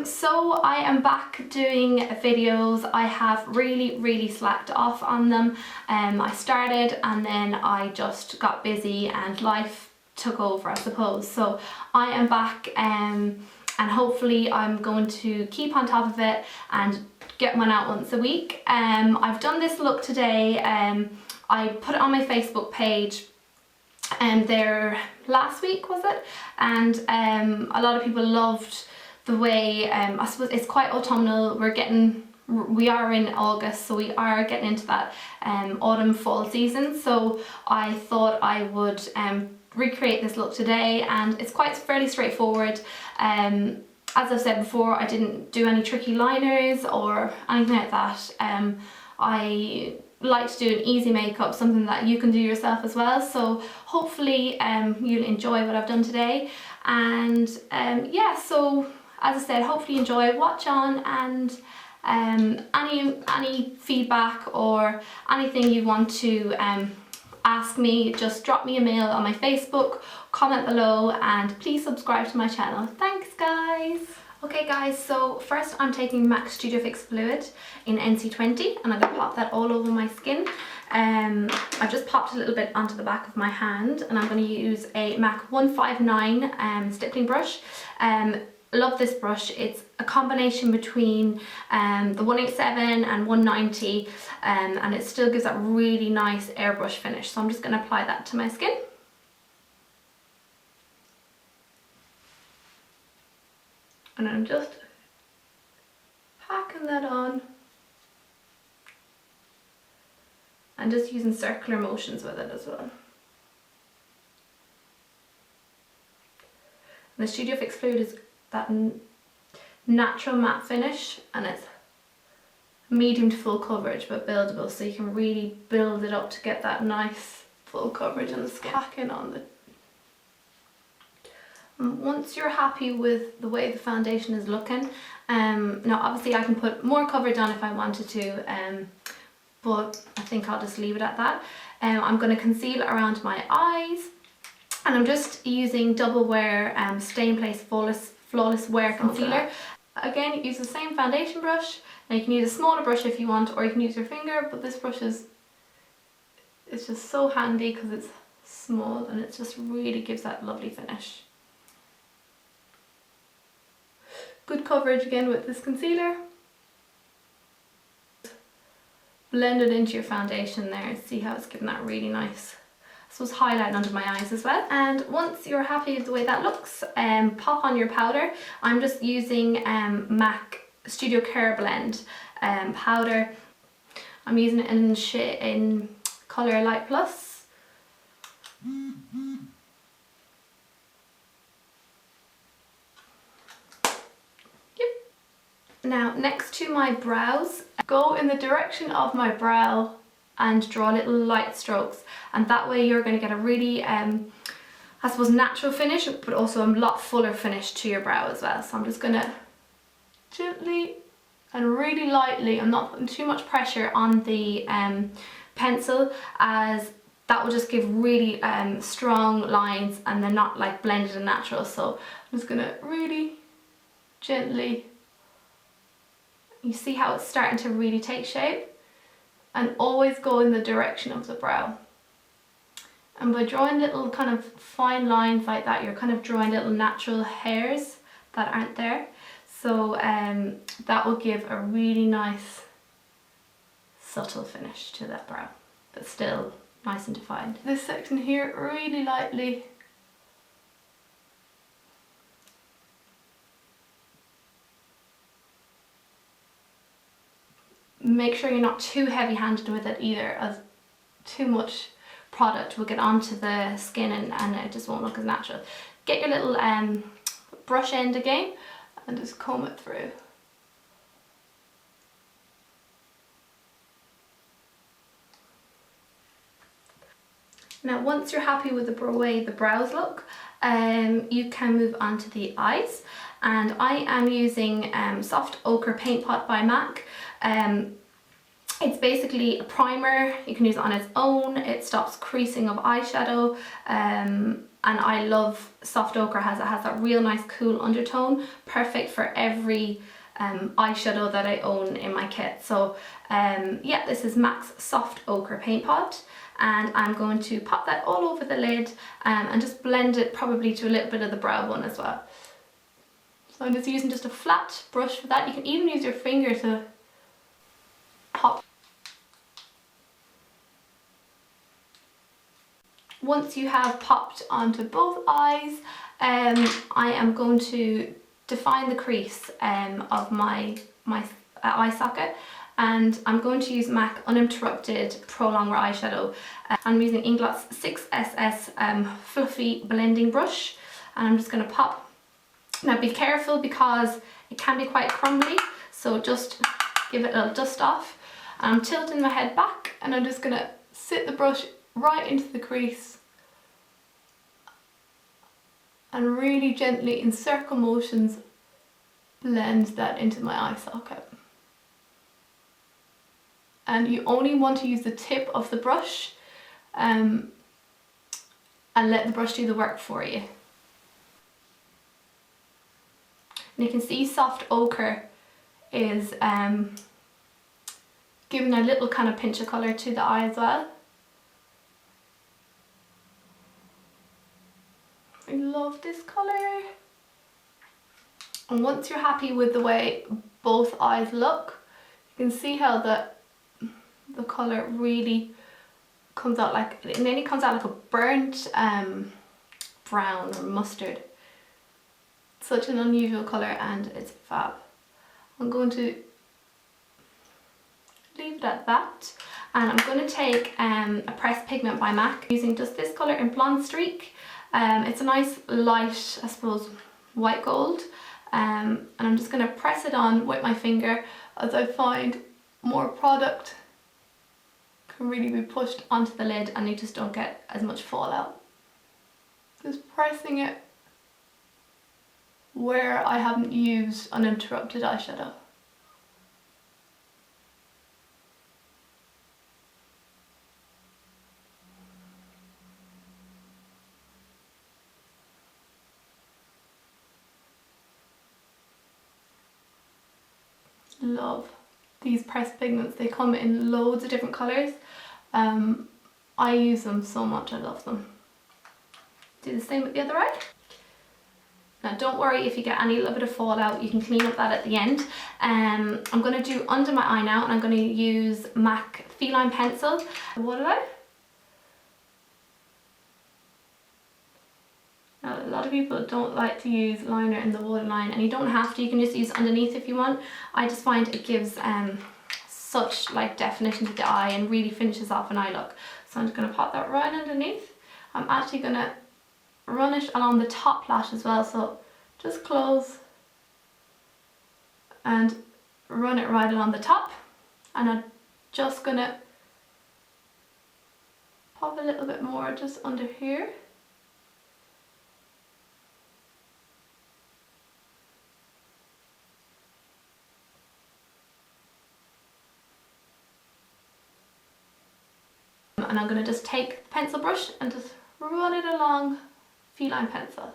So I am back doing videos. I have really slacked off on them. I started and then I just got busy and life took over, I suppose. So I am back and hopefully I'm going to keep on top of it and get one out once a week. I've done this look today. I put it on my Facebook page there last week, was it? And a lot of people loved the way, I suppose it's quite autumnal. We are in August, so we are getting into that autumn fall season. So I thought I would recreate this look today, and it's quite fairly straightforward. As I've said before, I didn't do any tricky liners or anything like that. I like to do an easy makeup, something that you can do yourself as well. So hopefully you'll enjoy what I've done today. And yeah, so as I said, hopefully enjoy, watch on, and any feedback or anything you want to ask me, just drop me a mail on my Facebook, comment below, and please subscribe to my channel. Thanks guys! Okay guys, so first I'm taking MAC Studio Fix Fluid in NC20 and I'm going to pop that all over my skin. I've just popped a little bit onto the back of my hand, and I'm going to use a MAC 159 stippling brush. Love this brush. It's a combination between the 187 and 190 and it still gives that really nice airbrush finish. So I'm just going to apply that to my skin. And I'm just packing that on and just using circular motions with it as well. And the Studio Fix Fluid is that natural matte finish, and it's medium to full coverage but buildable, so you can really build it up to get that nice full coverage on the skin. Packing on the... Once you're happy with the way the foundation is looking, now obviously I can put more coverage on if I wanted to, but I think I'll just leave it at that. I'm going to conceal around my eyes, and I'm just using Double Wear Stay in Place Flawless Wear Concealer. Again, use the same foundation brush. Now you can use a smaller brush if you want, or you can use your finger, but this brush it's just so handy because it's small and it just really gives that lovely finish. Good coverage again with this concealer. Blend it into your foundation there and see how it's giving that really nice, I suppose, highlight under my eyes as well. And once you're happy with the way that looks, pop on your powder. I'm just using MAC Studio Careblend powder. I'm using it in colour Light Plus. Now next to my brows, go in the direction of my brow and draw little light strokes, and that way you're going to get a really I suppose natural finish, but also a lot fuller finish to your brow as well. So I'm just going to gently and really lightly, I'm not putting too much pressure on the pencil, as that will just give really strong lines and they're not like blended and natural. So I'm just going to really gently, you see how it's starting to really take shape, and always go in the direction of the brow. And by drawing little kind of fine lines like that, you're kind of drawing little natural hairs that aren't there. So that will give a really nice subtle finish to that brow, but still nice and defined. This section here, really lightly. Make sure you're not too heavy-handed with it either, as too much product will get onto the skin and it just won't look as natural. Get your little brush end again and just comb it through. Now once you're happy with the way the brows look, you can move on to the eyes, and I am using Soft Ochre Paint Pot by MAC. It's basically a primer. You can use it on its own. It stops creasing of eyeshadow, and and I love Soft Ochre. It has that real nice cool undertone, perfect for every eyeshadow that I own in my kit. So yeah, this is MAC's Soft Ochre paint pot, and I'm going to pop that all over the lid and just blend it probably to a little bit of the brow bone as well. So I'm just using just a flat brush for that. You can even use your finger to pop. Once you have popped onto both eyes, I am going to define the crease of my eye socket, and I'm going to use MAC Uninterupted Pro Longer eyeshadow. I'm using Inglot's 6SS fluffy blending brush, and I'm just going to pop. Now be careful because it can be quite crumbly, so just give it a little dust off. I'm tilting my head back, and I'm just going to sit the brush right into the crease and really gently in circle motions blend that into my eye socket. And you only want to use the tip of the brush and let the brush do the work for you. And you can see Soft Ochre is giving a little kind of pinch of colour to the eye as well. I love this colour. And once you're happy with the way both eyes look, you can see how the colour really comes out like, it nearly comes out like a burnt brown or mustard. Such an unusual colour, and it's fab. I'm going to leave it at that, and I'm going to take a pressed pigment by MAC using just this colour in Blonde Streak. It's a nice light, I suppose, white gold, and I'm just going to press it on with my finger, as I find more product can really be pushed onto the lid and you just don't get as much fallout. Just pressing it where I haven't used uninterrupted eyeshadow. Love these pressed pigments. They come in loads of different colours. I use them so much, I love them. Do the same with the other eye. Now don't worry if you get any little bit of fallout, you can clean up that at the end. I'm going to do under my eye now, and I'm going to use MAC Feline pencil. Waterline. Now a lot of people don't like to use liner in the waterline, and you don't have to, you can just use underneath if you want. I just find it gives such like definition to the eye and really finishes off an eye look. So I'm just going to pop that right underneath. I'm actually going to run it along the top lash as well, so just close and run it right along the top, and I'm just gonna pop a little bit more just under here. And I'm going to just take the pencil brush and just run it along Feline pencil.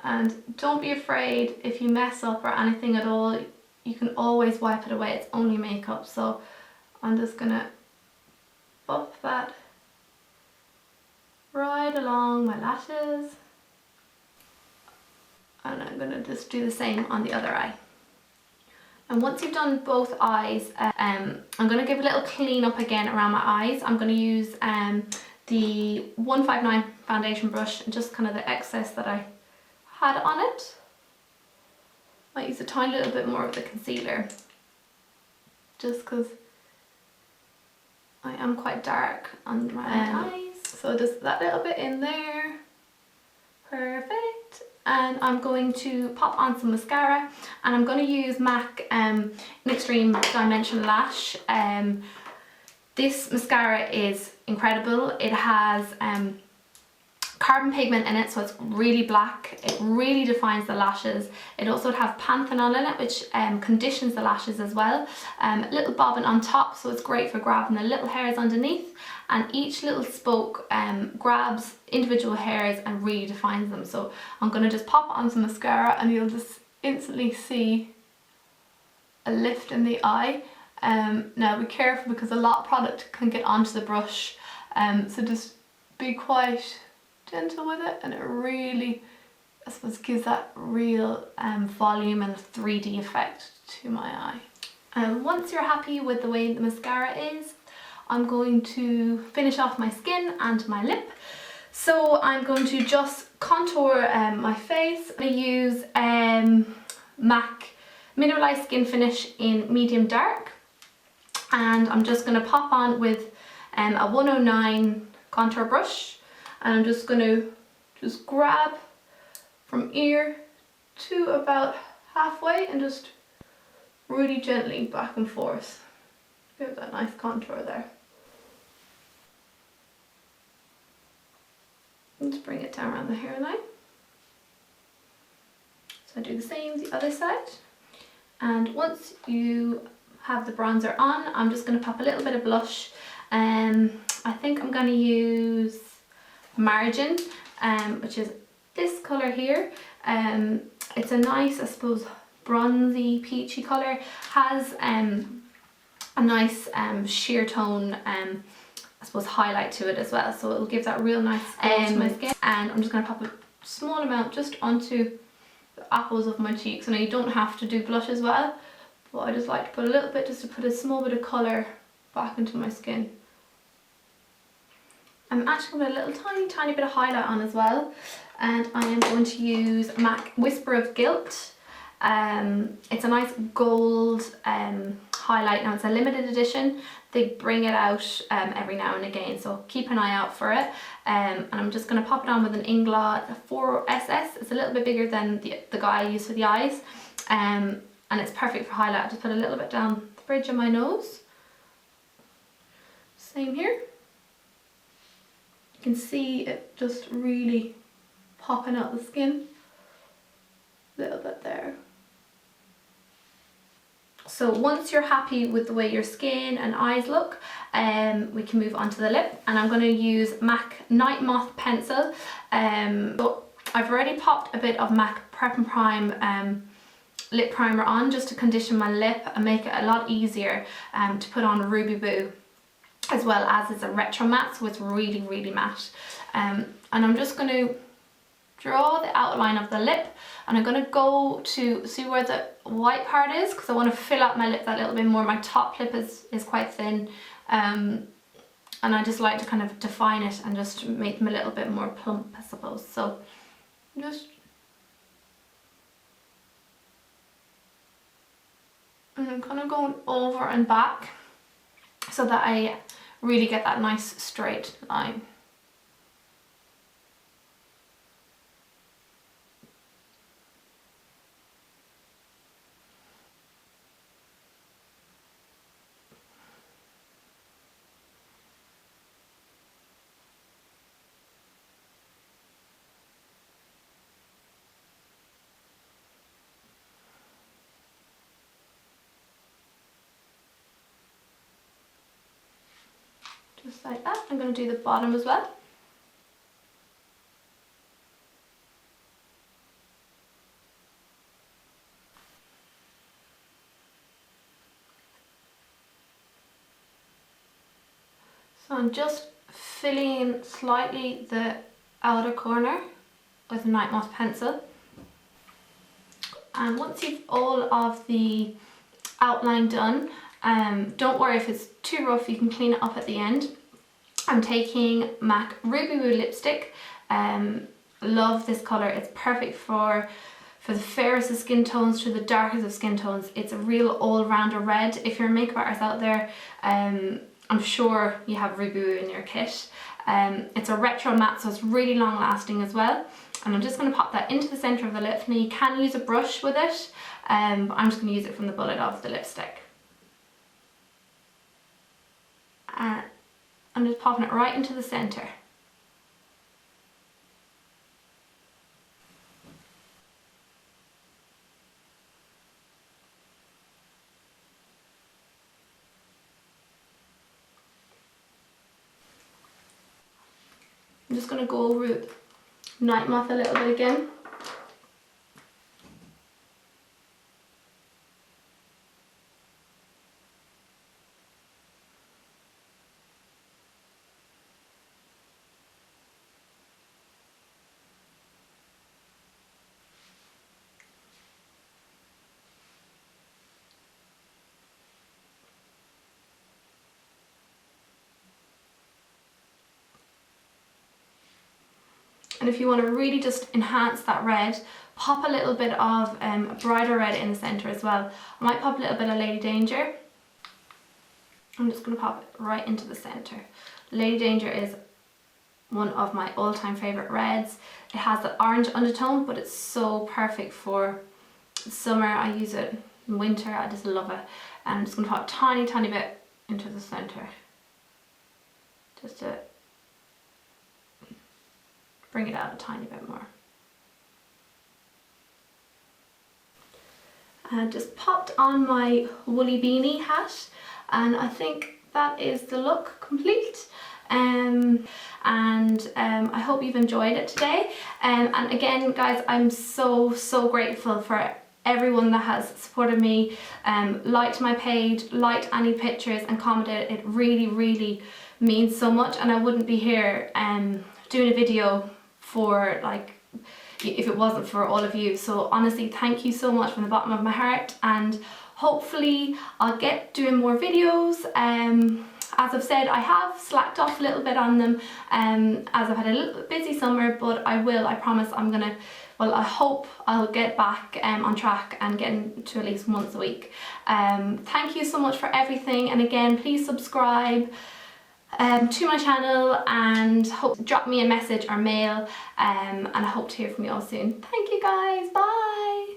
And don't be afraid if you mess up or anything at all, you can always wipe it away, it's only makeup. So I'm just going to buff that right along my lashes, and I'm going to just do the same on the other eye. And once you've done both eyes, I'm going to give a little clean up again around my eyes. I'm going to use the 159 foundation brush and just kind of the excess that I had on it. Might use a tiny little bit more of the concealer, just because I am quite dark under my eyes. So just that little bit in there. Perfect. And I'm going to pop on some mascara, and I'm going to use MAC Extreme Dimension Lash. This mascara is incredible. It has carbon pigment in it, so it's really black. It really defines the lashes. It also would have panthenol in it, which conditions the lashes as well. A little bobbin on top, so it's great for grabbing the little hairs underneath, and each little spoke grabs individual hairs and really defines them. So I'm going to just pop on some mascara and you'll just instantly see a lift in the eye. Now be careful because a lot of product can get onto the brush, so just be quite gentle with it, and it really, I suppose, gives that real volume and 3D effect to my eye. Once you're happy with the way the mascara is, I'm going to finish off my skin and my lip. So I'm going to just contour my face. I'm going to use MAC Mineralize Skin Finish in medium dark, and I'm just going to pop on with a 109 contour brush, and I'm just going to grab from ear to about halfway and just really gently back and forth. Give that nice contour there. And just bring it down around the hairline. So I do the same the other side. And once you have the bronzer on, I'm just going to pop a little bit of blush. I think I'm going to use Margin, which is this colour here. It's a nice, I suppose, bronzy peachy colour. Has a nice sheer tone, I suppose, highlight to it as well, so it'll give that real nice glow to my skin. And I'm just going to pop a small amount just onto the apples of my cheeks. And you don't have to do blush as well, but I just like to put a little bit, just to put a small bit of colour back into my skin. I'm actually going to put a little tiny bit of highlight on as well, and I am going to use MAC Whisper of Gilt. It's a nice gold highlight. Now it's a limited edition. They bring it out every now and again, so keep an eye out for it. And I'm just going to pop it on with an Inglot 4SS. It's a little bit bigger than the guy I use for the eyes, and it's perfect for highlight. I just put a little bit down the bridge of my nose. Same here. You can see it just really popping out the skin. A little bit there. So once you're happy with the way your skin and eyes look, we can move on to the lip, and I'm going to use MAC Nightmoth pencil. So I've already popped a bit of MAC Prep and Prime lip primer on just to condition my lip and make it a lot easier to put on Rubywoo, as well as it's a retro matte, so it's really, really matte. And I'm just going to draw the outline of the lip, and I'm going to go to see where the white part is, because I want to fill out my lip that little bit more. My top lip is quite thin, and I just like to kind of define it and just make them a little bit more plump, I suppose. So just, and I'm kind of going over and back so that I really get that nice straight line. Just like that. I'm going to do the bottom as well. So I'm just filling in slightly the outer corner with a Nightmoth pencil. And once you've all of the outline done, don't worry if it's too rough, you can clean it up at the end. I'm taking MAC Rubywoo lipstick. Love this colour. It's perfect for the fairest of skin tones to the darkest of skin tones. It's a real all-rounder red. If you're a makeup artist out there, I'm sure you have Rubywoo in your kit. It's a retro matte, so it's really long lasting as well. And I'm just going to pop that into the centre of the lip. Now you can use a brush with it, but I'm just going to use it from the bullet of the lipstick. I'm just popping it right into the centre. just going to go over with Nightmoth a little bit again. And if you want to really just enhance that red, pop a little bit of a brighter red in the centre as well. I might pop a little bit of Lady Danger. I'm just going to pop it right into the centre. Lady Danger is one of my all-time favourite reds. It has that orange undertone, but it's so perfect for summer. I use it in winter, I just love it. And I'm just going to pop a tiny, tiny bit into the centre. Just to bring it out a tiny bit more. And just popped on my woolly beanie hat, and I think that is the look complete. I hope you've enjoyed it today. And again, guys, I'm so grateful for everyone that has supported me, liked my page, liked any pictures and commented. It really means so much, and I wouldn't be here doing a video for if it wasn't for all of you. So honestly, thank you so much from the bottom of my heart, and hopefully I'll get doing more videos. As I've said, I have slacked off a little bit on them as I've had a little busy summer, but I promise I hope I'll get back on track and get to at least once a week. Thank you so much for everything, and again, please subscribe to my channel, and drop me a message or mail, and I hope to hear from you all soon. Thank you guys, bye!